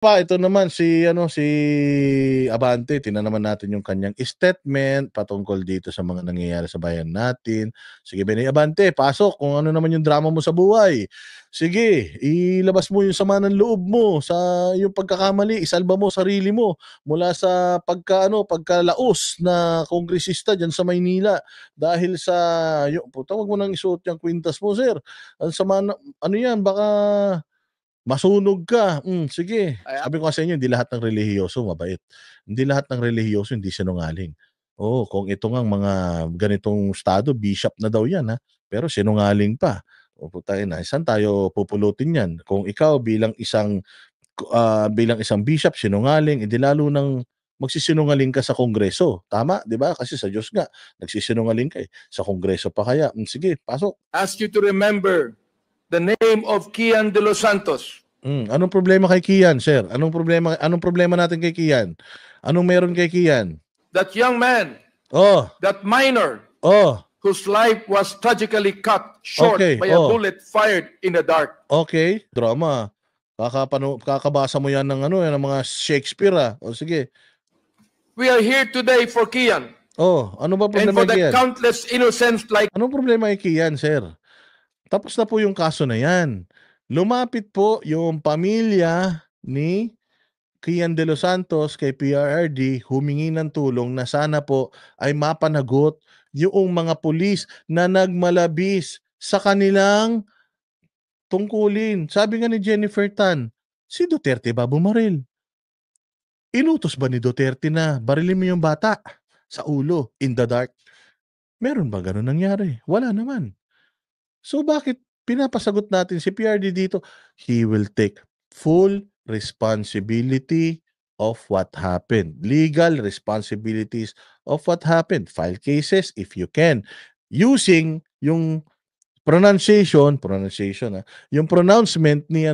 ito naman si Abante, tingnan naman natin yung kanyang statement patungkol dito sa mga nangyayari sa bayan natin. Sige, Benny Abante, pasok kung ano naman yung drama mo sa buhay. Sige, ilabas mo yung sama ng loob mo sa yung pagkakamali, isalba mo sarili mo mula sa pagkalaos na kongresista diyan sa Maynila dahil sa yung puta, wag mo nang isuot yung kwintas mo, sir. Ang sama na, ano yan, baka masunog ka. Sige. Sabi ko sa inyo, hindi lahat ng relihiyoso mabait. Hindi lahat ng relihiyoso hindi sinungaling. Oo, kung ito ngang mga ganitong estado, bishop na daw yan, ha? Pero sinungaling pa. O putangin na, saan tayo pupulutin yan? Kung ikaw bilang isang bishop, sinungaling, edi lalo nang magsisinungaling ka sa kongreso. Tama, di ba? Kasi sa Diyos nga, nagsisinungaling ka eh. Sa kongreso pa kaya. Sige, pasok. Ask you to remember the name of Kian de los Santos. Anong problema kay Kian, sir? Anong problema natin kay Kian? Anong meron kay Kian? That young man, Oh, that minor, oh, whose life was tragically cut short Okay, by a oh. bullet fired in the dark. Okay, drama. Kakabasa mo yan ng ng mga Shakespeare, ah. O sige. We are here today for Kian Oh, ano ba and problema for the kay Kian? countless innocents like Anong problema kay Kian, sir? Tapos na po yung kaso na yan. Lumapit po yung pamilya ni Kian de los Santos kay PRRD, humingi ng tulong na sana po ay mapanagot yung mga pulis na nagmalabis sa kanilang tungkulin. Sabi nga ni Jennifer Tan, si Duterte ba bumaril? Inutos ba ni Duterte na barilin mo yung bata sa ulo in the dark? Meron ba ganun nangyari? Wala naman. So bakit pinapasagot natin si PRD dito? He will take full responsibility of what happened. Legal responsibilities of what happened. File cases if you can. Using yung yung pronouncement ni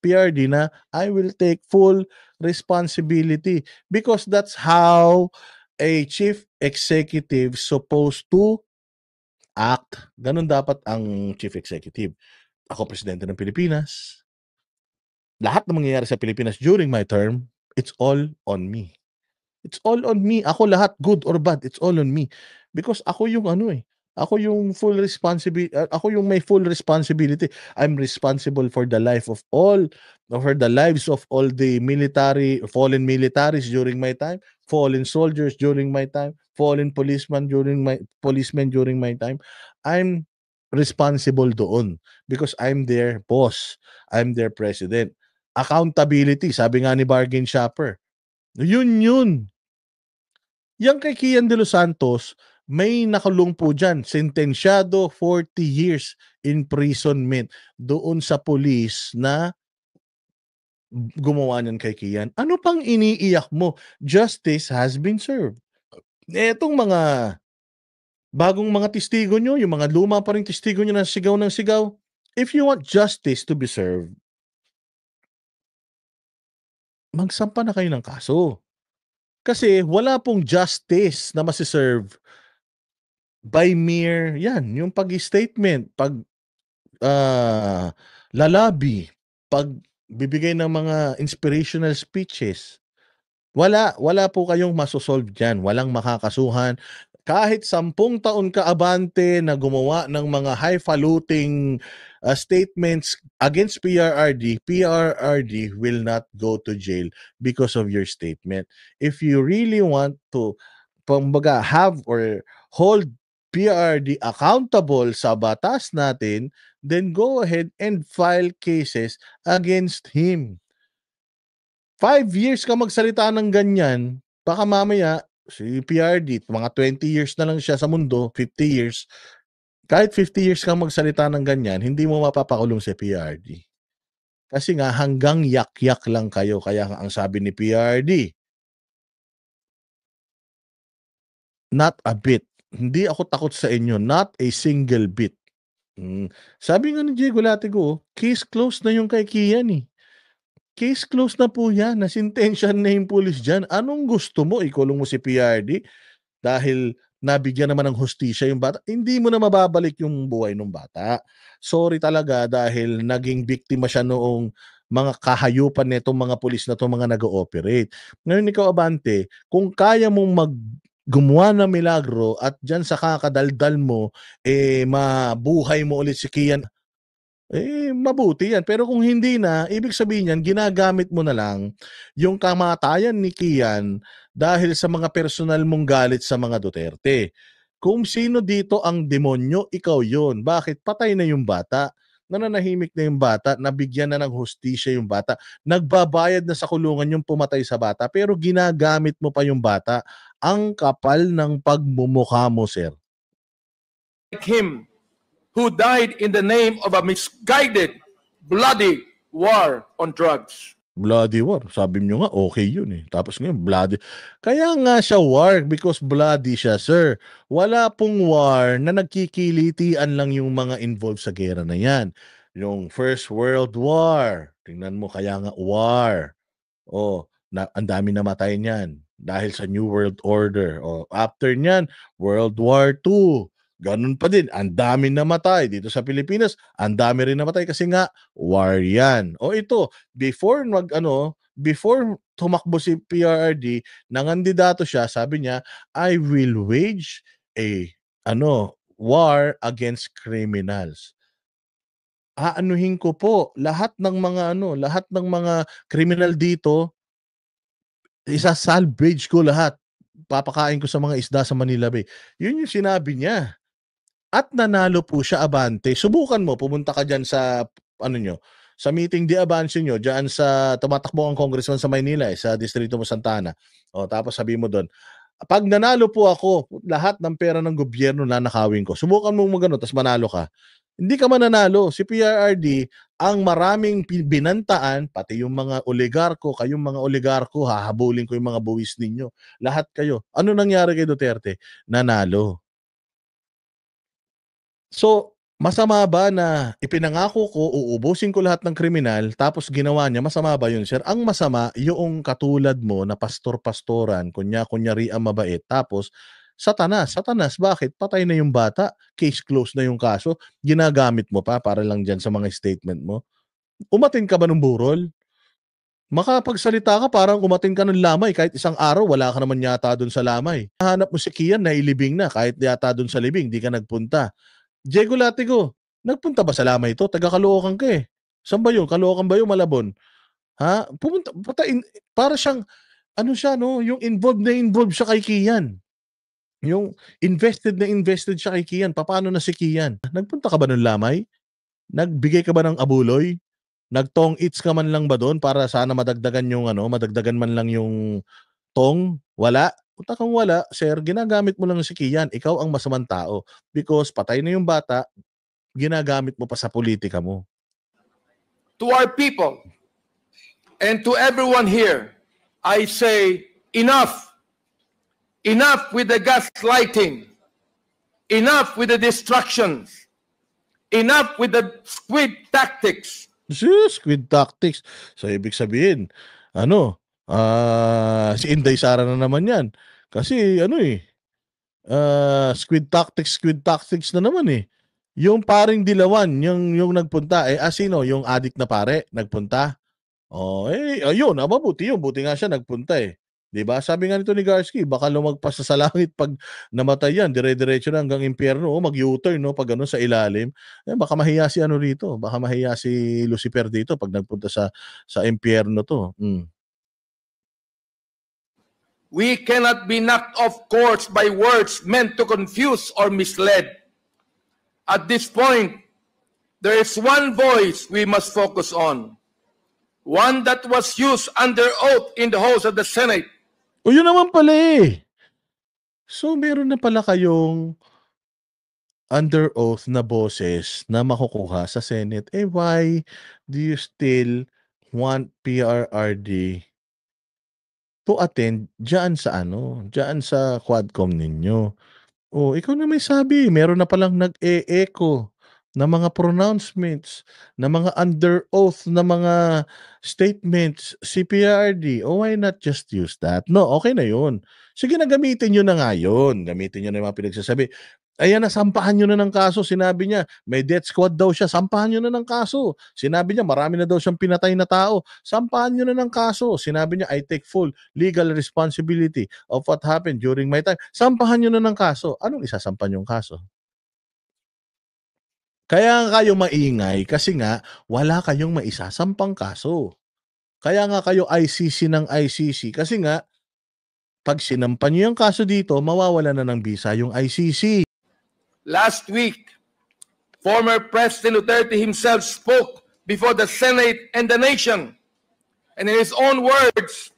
PRD na I will take full responsibility because that's how a chief executive supposed to act. Ganun dapat ang chief executive. Ako presidente ng Pilipinas. Lahat ng mangyayari sa Pilipinas during my term, it's all on me. It's all on me. Ako lahat, good or bad, it's all on me. Because ako yung ako yung ako yung may full responsibility. I'm responsible for the lives of all the fallen militaries during my time, fallen soldiers during my time, fallen policemen during my time. I'm responsible doon because I'm their boss. I'm their president. Accountability, sabi nga ni bargain shopper. Yun. Yang kay Kian de los Santos, may nakulong po dyan, sentensyado 40 years imprisonment doon sa police na gumawa niyan kay Kian. Ano pang iniiyak mo? Justice has been served. Etong mga bagong mga testigo nyo, yung mga luma pa rin testigo nyo na sigaw ng sigaw, if you want justice to be served, magsampa na kayo ng kaso. Kasi wala pong justice na masiserve by mere, yung pag-statement, lalabi, pagbibigay ng mga inspirational speeches. Wala po kayong masosolve dyan. Walang makakasuhan. Kahit 10 taon ka abante na gumawa ng mga highfalutin statements against PRRD will not go to jail because of your statement. If you really want to have or hold PRRD accountable sa batas natin, then go ahead and file cases against him. 5 years ka magsalita ng ganyan, baka mamaya si PRD, mga 20 years na lang siya sa mundo, 50 years, kahit 50 years kang magsalita ng ganyan, hindi mo mapapakulong si PRD. Kasi nga hanggang yak-yak lang kayo, kaya ang sabi ni PRD, not a bit. Hindi ako takot sa inyo, not a single bit. Sabi nga ni Diego Latigo, case closed na yung kay Kian eh. Case closed na po yan, nasintensyahan na yung pulis dyan. Anong gusto mo? Ikulong mo si PRD dahil nabigyan naman ng hustisya yung bata? Hindi mo na mababalik yung buhay ng bata. Sorry talaga dahil naging biktima siya noong mga kahayupan nitong mga pulis na 'to, mga nag-ooperate. Ngayon ikaw, Abante, kung kaya mong gumawa ng milagro at diyan sa kakadaldal mo, mabuhay mo ulit si Kian, mabuti yan. Pero kung hindi na, ibig sabihin niyan ginagamit mo na lang yung kamatayan ni Kian dahil sa mga personal mong galit sa mga Duterte. Kung sino dito ang demonyo, ikaw yun. Bakit? Patay na yung bata. Nananahimik na yung bata, nabigyan na ng hustisya yung bata, nagbabayad na sa kulungan yung pumatay sa bata, pero ginagamit mo pa yung bata. Ang kapal ng pagmumukha mo, sir. Like him who died in the name of a misguided, bloody war on drugs. Bloody war. Sabi niyo nga, okay yun eh. Tapos ngayon, bloody. Kaya nga siya war because bloody siya, sir. Wala pong war na nagkikilitian lang yung mga involved sa gera na yan. Yung First World War. Tingnan mo, kaya nga war. Ang dami namatay niyan dahil sa New World Order. After niyan, World War II. Ganun pa din, ang dami namatay dito sa Pilipinas, ang dami rin namatay kasi nga war yan. Ito, before tumakbo si PRRD, nangandidato siya, sabi niya, I will wage a war against criminals. Aanuhin ko po lahat ng mga criminal dito, isa-salvage ko lahat. Papakain ko sa mga isda sa Manila Bay. Yun yung sinabi niya. At nanalo po siya, Abante. Subukan mo, pumunta ka dyan sa, sa meeting di Avance nyo, dyan sa tumatakbo ang congressman sa Maynila, sa distrito mo Santa Ana. Tapos sabi mo doon, pag nanalo po ako, lahat ng pera ng gobyerno nanakawin ko. Subukan mo magano, tapos manalo ka. Hindi ka mananalo. Si PRRD, ang maraming binantaan, pati yung mga oligarko, kayong mga oligarko, hahabulin ko yung mga buwis ninyo. Lahat kayo. Ano nangyari kay Duterte? Nanalo. So, masama ba na ipinangako ko, uubusin ko lahat ng kriminal, tapos ginawa niya, masama ba yun, sir? Ang masama, yung katulad mo na pastor-pastoran, kunyari ang mabait, tapos Satanas, bakit? Patay na yung bata, case closed na yung kaso, ginagamit mo pa para lang dyan sa mga statement mo. Umatin ka ba ng burol? Makapagsalita ka, parang umatin ka ng lamay, kahit isang araw, wala ka naman yata dun sa lamay. Nahanap mo si Kian, nailibing na, kahit yata dun sa libing, di ka nagpunta. Diego Latigo, nagpunta ba sa lamay ito? Taga Caloocan ka eh. Saan ba yun? Caloocan ba yun? Malabon? Para siyang, yung involved siya kay Kian. Yung invested siya kay Kian. Paano na si Kian? Nagpunta ka ba ng lamay? Nagbigay ka ba ng abuloy? Nagtong eats ka man lang ba doon para sana madagdagan man lang yung tong? Wala. Punta kang wala, sir, ginagamit mo lang si Kian. Ikaw ang masamang tao because patay na yung bata, ginagamit mo pa sa politika mo. To our people and to everyone here, I say enough. Enough with the gaslighting. Enough with the distractions. Enough with the squid tactics. Squid tactics. So, ibig sabihin, si Inday Sara na naman yan. Kasi, squid tactics na naman eh. Yung paring Dilawan, yung nagpunta, sino? Yung addict na pare, nagpunta? Ayun, mabuti yun. Buti nga siya nagpunta eh. Diba? Sabi nga nito ni Garski, baka lumagpas sa langit pag namatay yan, dire-diretso na hanggang impyerno, mag-U-turn, pag sa ilalim. Baka mahiya si rito, baka mahiya si Lucifer dito pag nagpunta sa impyerno to. We cannot be knocked off course by words meant to confuse or mislead. At this point, there is one voice we must focus on. One that was used under oath in the halls of the Senate. Yun naman pala eh. So, meron na pala kayong under oath na boses na makukuha sa Senate. Why do you still want PRRD to attend dyan sa Quadcom ninyo? Ikaw na may sabi, meron na palang nag-e-echo na mga pronouncements, na mga under oath na mga statements si PRRD. Why not just use that? No, okay na yun. Sige na, gamitin nyo na nga yun. Gamitin nyo na yung mga pinagsasabi. Ayan na, sampahan nyo na ng kaso. Sinabi niya, may death squad daw siya. Sampahan nyo na ng kaso. Sinabi niya, marami na daw siyang pinatay na tao. Sampahan nyo na ng kaso. Sinabi niya, I take full legal responsibility of what happened during my time. Sampahan nyo na ng kaso. Anong isasampan yung kaso? Kaya kayo maingay kasi nga wala kayong maisasampang kaso. Kaya nga kayo ICC ng ICC kasi nga pag sinampan nyo yung kaso dito, mawawala na ng visa yung ICC. Last week, former President Duterte himself spoke before the Senate and the nation, and in his own words,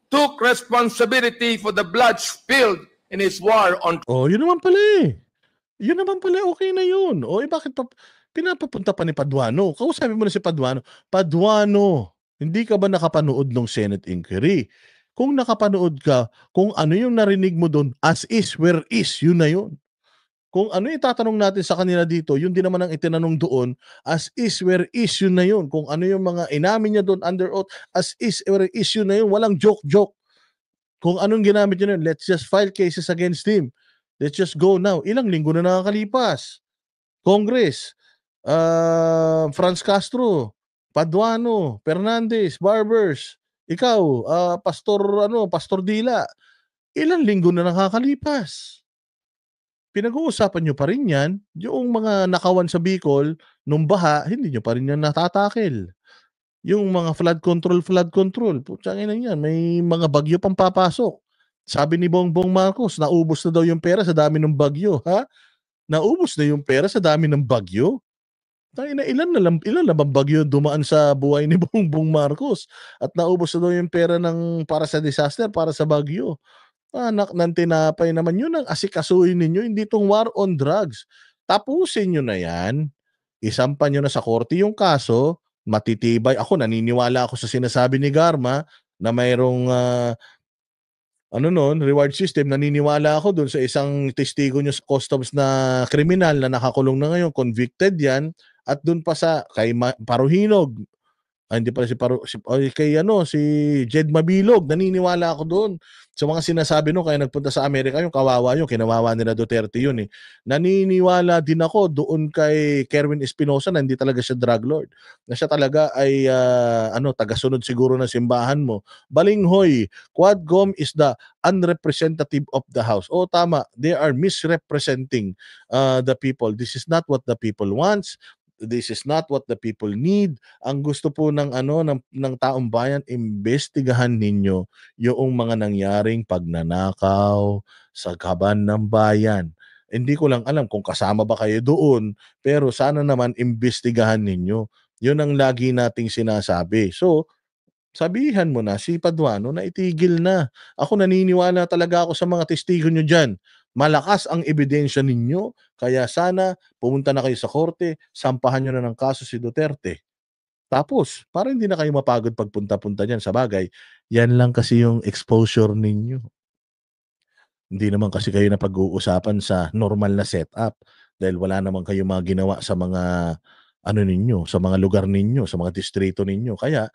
took responsibility for the blood spilled in his war on. Oh, yun naman pala eh. Yun naman pala, okay na yun. O, bakit pinapapunta pa ni Paduano? Kausapin mo na si Paduano. Paduano, hindi ka ba nakapanood ng Senate inquiry? Kung nakapanood ka, kung ano yung narinig mo doon, as is, where is, yun na yun. Kung ano yung tatanong natin sa kanila dito, yun din naman ang itinanong doon, as is, where is, yun na yun. Kung ano yung mga inamin niya doon under oath, as is, where is, yun na yun. Walang joke-joke. Kung anong ginamit niya nun, let's just file cases against him. Let's just go now. Ilang linggo na nakakalipas. Congress, Franz Castro, Paduano, Fernandez, Barbers, ikaw, Pastor Dila. Ilang linggo na nakakalipas. Pinag-uusapan nyo pa rin yan, yung mga nakawan sa Bicol, nung baha, hindi nyo pa rin yan natatakel. Yung mga flood control, putsangin na yan, may mga bagyo pang papasok. Sabi ni Bongbong Marcos, naubos na daw yung pera sa dami ng bagyo, ha? Naubos na yung pera sa dami ng bagyo? Ilan na bang bagyo dumaan sa buhay ni Bongbong Marcos? At naubos na daw yung pera para sa disaster, para sa bagyo. Anak ng tinapay naman, yun ang asikasuhin ninyo, hindi itong war on drugs. Tapusin nyo na yan, isampan nyo na sa korte yung kaso, matitibay. Ako, naniniwala ako sa sinasabi ni Garma na mayroong reward system. Naniniwala ako dun sa isang testigo nyo sa customs na kriminal na nakakulong na ngayon, convicted yan, at dun pa sa kay Paruhinog, hindi pala si Jed Mabilog, naniniwala ako doon. Sa mga sinasabi kaya nagpunta sa Amerika, yung kawawa yun, kinawawa nila Duterte yun eh. Naniniwala din ako doon kay Kerwin Espinosa na hindi talaga siya drug lord. Na siya talaga ay tagasunod siguro ng simbahan mo. Balinghoy, Quadcom is the unrepresentative of the House. O tama, they are misrepresenting the people. This is not what the people wants. This is not what the people need. Ang gusto po ng taong bayan, imbestigahan ninyo yung mga nangyaring pagnanakaw sa kaban ng bayan. Hindi ko lang alam kung kasama ba kayo doon, pero sana naman imbestigahan ninyo. Yun ang lagi nating sinasabi. So, sabihan mo na si Paduano na itigil na. Ako naniniwala talaga ako sa mga testigo nyo dyan. Malakas ang ebidensya ninyo, kaya sana pumunta na kayo sa korte, sampahan nyo na ng kaso si Duterte. Tapos, para hindi na kayo mapagod pagpunta-punta dyan sa bagay, yan lang kasi yung exposure ninyo. Hindi naman kasi kayo na pag-uusapan sa normal na setup dahil wala naman kayo mga ginawa sa mga sa mga lugar ninyo, sa mga distrito ninyo. Kaya,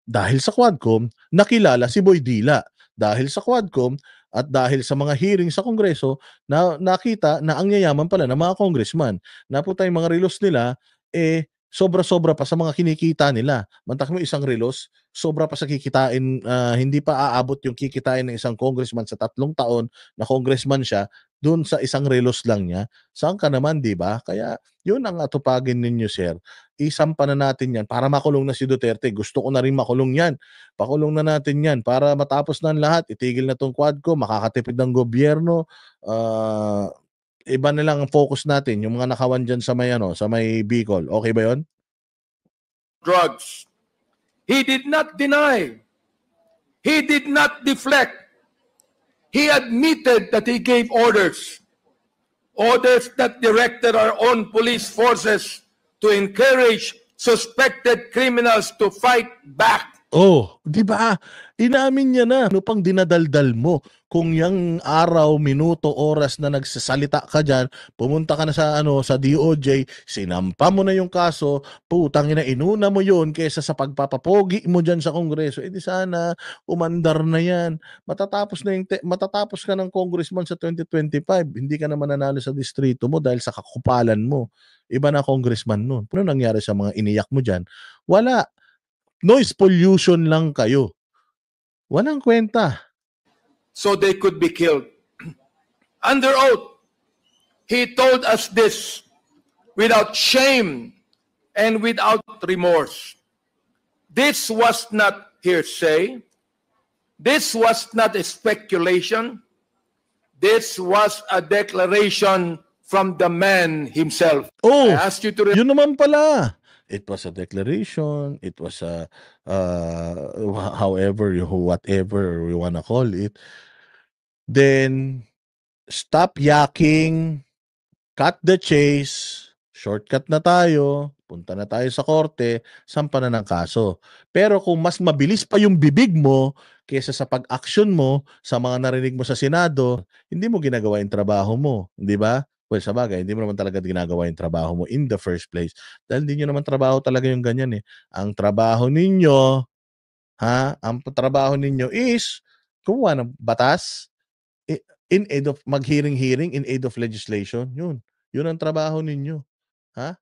dahil sa Quadcom, nakilala si Boy Dila. Dahil sa Quadcom at dahil sa mga hearing sa Kongreso, nakita na ang yayaman pala ng mga congressman. Napunta yung mga relos nila, sobra-sobra pa sa mga kinikita nila. Mantak mo isang relos, sobra pa sa kikitain, hindi pa aabot yung kikitain ng isang congressman sa 3 taon na congressman siya, doon sa isang relos lang niya. Saan ka naman, di ba? Kaya yun ang atupagin ninyo, sir. Isampa na natin yan para makulong na si Duterte. Gusto ko na rin makulong yan. Pakulong na natin yan para matapos na lahat. Itigil na tong Quadcom, makakatipid ng gobyerno. Iba na lang ang focus natin, yung mga nakawan dyan sa may Bicol. Okay ba yun? Drugs. He did not deny. He did not deflect. He admitted that he gave orders. Orders that directed our own police forces to encourage suspected criminals to fight back Oh, 'di ba? Inamin niya na. Ano pang dinadaldal mo? Kung yang araw, minuto, oras na nagsasalita ka diyan, pumunta ka na sa ano, sa DOJ, sinampa mo na yung kaso, putang ina, inuna mo 'yon kaysa sa pagpapapogi mo diyan sa Kongreso. Eh di sana umandar na 'yan. Matatapos ka ng congressman sa 2025. Hindi ka na mananalo sa distrito mo dahil sa kakupalan mo. Iba na congressman nun. Ano nangyari sa mga iniyak mo diyan? Wala. Noise pollution lang kayo. Walang kwenta. so they could be killed. Under oath, he told us this without shame and without remorse. This was not hearsay. This was not a speculation. This was a declaration from the man himself. Oh, I ask you to yun naman pala. It was a declaration. It was a, whatever you wanna call it. Then, stop yakking, cut the chase, shortcut na tayo, punta na tayo sa korte, sampa na ng kaso. Pero kung mas mabilis pa yung bibig mo kaysa sa pag-action mo sa mga narinig mo sa Senado, hindi mo ginagawa yung trabaho mo, di ba? Well, sabagay, hindi mo naman talaga ginagawa yung trabaho mo in the first place. Dahil hindi nyo naman trabaho talaga yung ganyan eh. Ang trabaho ninyo, ang trabaho ninyo is kumuha ng batas, in aid of mag-hearing in aid of legislation. Yun ang trabaho ninyo. Ha?